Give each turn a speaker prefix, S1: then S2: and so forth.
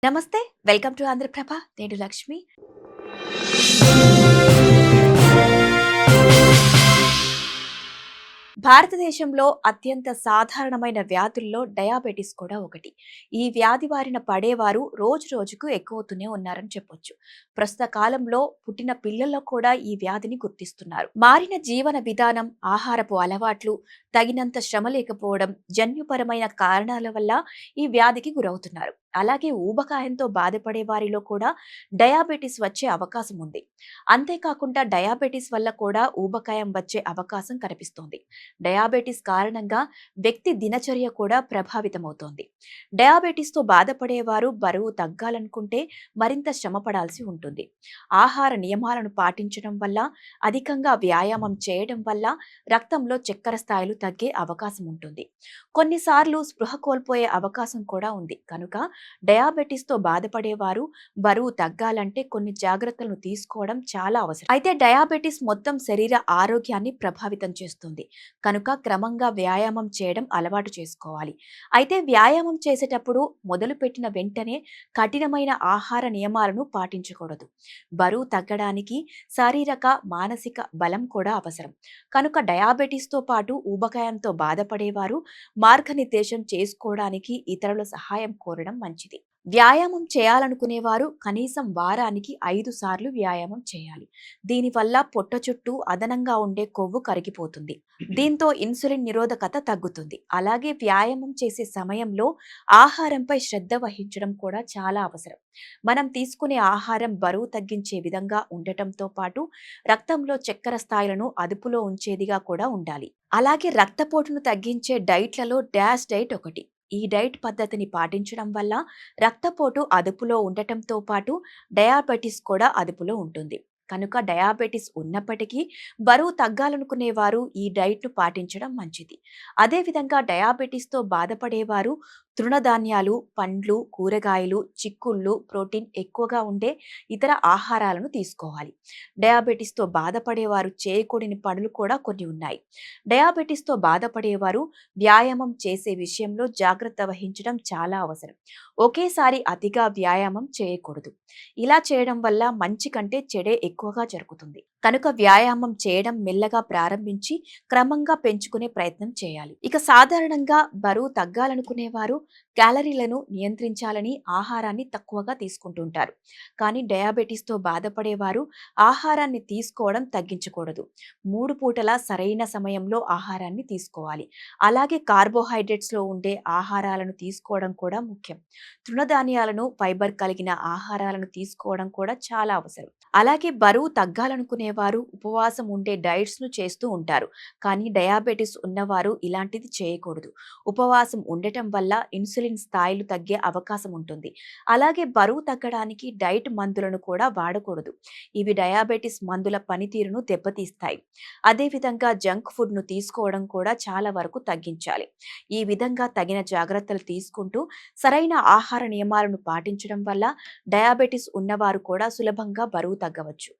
S1: నమస్తే. Welcome to Andhraprabha. నేను లక్ష్మి. భారతదేశంలో అత్యంత సాధారణమైన వ్యాధుల్లో డయాబెటిస్ కూడా ఒకటి. ఈ వ్యాధి బారిన పడేవారు రోజు రోజుకు ఎక్కువవుతూనే ఉన్నారని చెప్పొచ్చు. ప్రస్తుత కాలంలో పుట్టిన పిల్లల్లో కూడా ఈ వ్యాధిని గుర్తిస్తున్నారు. మారిన జీవన విధానం, ఆహారపు అలవాట్లు, తగినంత శ్రమ లేకపోవడం, జన్యుపరమైన కారణాల వల్ల ఈ వ్యాధికి గురవుతున్నారు. అలాగే ఊబకాయంతో బాధపడే వారిలో కూడా డయాబెటిస్ వచ్చే అవకాశం ఉంది. అంతేకాకుండా డయాబెటిస్ వల్ల కూడా ఊబకాయం వచ్చే అవకాశం కనిపిస్తోంది. డయాబెటిస్ కారణంగా వ్యక్తి దినచర్య కూడా ప్రభావితమవుతోంది. డయాబెటిస్తో బాధపడేవారు బరువు తగ్గాలనుకుంటే మరింత శ్రమ పడాల్సి ఉంటుంది. ఆహార నియమాలను పాటించడం వల్ల, అధికంగా వ్యాయామం చేయడం వల్ల రక్తంలో చక్కెర స్థాయిలు తగ్గే అవకాశం ఉంటుంది. కొన్నిసార్లు స్పృహ కోల్పోయే అవకాశం కూడా ఉంది. కనుక డయాబెటిస్తో బాధపడేవారు బరువు తగ్గాలంటే కొన్ని జాగ్రత్తలను తీసుకోవడం చాలా అవసరం. అయితే డయాబెటిస్ మొత్తం శరీర ఆరోగ్యాన్ని ప్రభావితం చేస్తుంది. కనుక క్రమంగా వ్యాయామం చేయడం అలవాటు చేసుకోవాలి. అయితే వ్యాయామం చేసేటప్పుడు మొదలుపెట్టిన వెంటనే కఠినమైన ఆహార నియమాలను పాటించకూడదు. బరువు తగ్గడానికి శారీరక, మానసిక బలం కూడా అవసరం. కనుక డయాబెటిస్తో పాటు ఊబకాయంతో బాధపడేవారు మార్గనిర్దేశం చేసుకోవడానికి ఇతరుల సహాయం కోరడం మంచిది. వ్యాయామం చేయాలనుకునేవారు కనీసం వారానికి 5 సార్లు వ్యాయామం చేయాలి. దీనివల్ల పొట్ట చుట్టూ అదనంగా ఉండే కొవ్వు కరిగిపోతుంది. దీంతో ఇన్సులిన్ నిరోధకత తగ్గుతుంది. అలాగే వ్యాయామం చేసే సమయంలో ఆహారంపై శ్రద్ధ వహించడం కూడా చాలా అవసరం. మనం తీసుకునే ఆహారం బరువు తగ్గించే విధంగా ఉండటంతో పాటు రక్తంలో చక్కెర స్థాయిలను అదుపులో ఉంచేదిగా కూడా ఉండాలి. అలాగే రక్తపోటును తగ్గించే డైట్లలో డాష్ డైట్ ఒకటి. ఈ డైట్ పద్ధతిని పాటించడం వల్ల రక్తపోటు అదుపులో ఉండటంతో పాటు డయాబెటిస్ కూడా అదుపులో ఉంటుంది. కనుక డయాబెటిస్ ఉన్నప్పటికీ బరువు తగ్గాలనుకునేవారు ఈ డైట్ను పాటించడం మంచిది. అదేవిధంగా డయాబెటిస్తో బాధపడేవారు తృణధాన్యాలు, పండ్లు, కూరగాయలు, చిక్కుళ్ళు, ప్రోటీన్ ఎక్కువగా ఉండే ఇతర ఆహారాలను తీసుకోవాలి. డయాబెటిస్తో బాధపడేవారు చేయకూడని పనులు కూడా కొన్ని ఉన్నాయి. డయాబెటిస్తో బాధపడేవారు వ్యాయామం చేసే విషయంలో జాగ్రత్త వహించడం చాలా అవసరం. ఒకేసారి అతిగా వ్యాయామం చేయకూడదు. ఇలా చేయడం వల్ల మంచి కంటే చెడే ఎక్కువగా జరుగుతుంది. కనుక వ్యాయామం చేయడం మెల్లగా ప్రారంభించి క్రమంగా పెంచుకునే ప్రయత్నం చేయాలి. ఇక సాధారణంగా బరువు తగ్గాలనుకునేవారు క్యాలరీలను నియంత్రించాలని ఆహారాన్ని తక్కువగా తీసుకుంటుంటారు. కానీ డయాబెటిస్తో బాధపడేవారు ఆహారాన్ని తీసుకోవడం తగ్గించకూడదు. 3 పూటల సరైన సమయంలో ఆహారాన్ని తీసుకోవాలి. అలాగే కార్బోహైడ్రేట్స్లో ఉండే ఆహారాలను తీసుకోవడం కూడా ముఖ్యం. తృణధాన్యాలను, ఫైబర్ కలిగిన ఆహారాలను తీసుకోవడం కూడా చాలా అవసరం. అలాగే బరువు తగ్గాలనుకునేవారు ఉపవాసం ఉండే డైట్స్ను చేస్తూ ఉంటారు. కానీ డయాబెటిస్ ఉన్నవారు ఇలాంటిది చేయకూడదు. ఉపవాసం ఉండటం వల్ల ఇన్సులిన్ స్థాయిలు తగ్గే అవకాశం ఉంటుంది. అలాగే బరువు తగ్గడానికి డైట్ మందులను కూడా వాడకూడదు. ఇవి డయాబెటిస్ మందుల పనితీరును దెబ్బతీస్తాయి. అదేవిధంగా జంక్ ఫుడ్ను తీసుకోవడం కూడా చాలా వరకు తగ్గించాలి. ఈ విధంగా తగిన జాగ్రత్తలు తీసుకుంటూ సరైన ఆహార నియమాలను పాటించడం వల్ల డయాబెటిస్ ఉన్నవారు కూడా సులభంగా బరువు తగ్గవచ్చు.